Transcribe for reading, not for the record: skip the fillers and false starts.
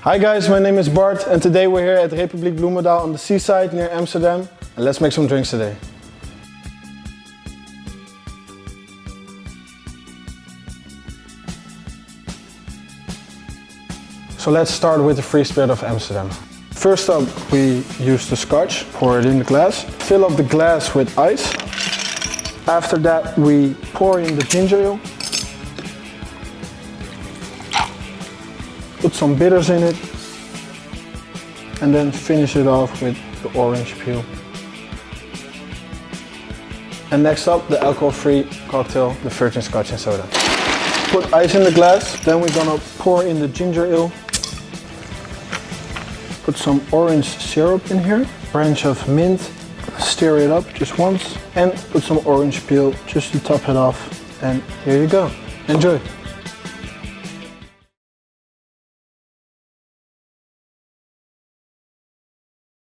Hi guys, my name is Bart and today we're here at Republiek Bloemendaal on the seaside near Amsterdam. And let's make some drinks today. So let's start with the free Spirit of Amsterdam. First up, we use the Scotch, pour it in the glass. Fill up the glass with ice. After that, we pour in the ginger ale. Put some bitters in it. And then finish it off with the orange peel. And next up, the alcohol-free cocktail, the virgin Scotch and Soda. Put ice in the glass, then we're gonna pour in the ginger ale. Put some orange syrup in here, branch of mint, stir it up just once, and put some orange peel just to top it off. And here you go, enjoy.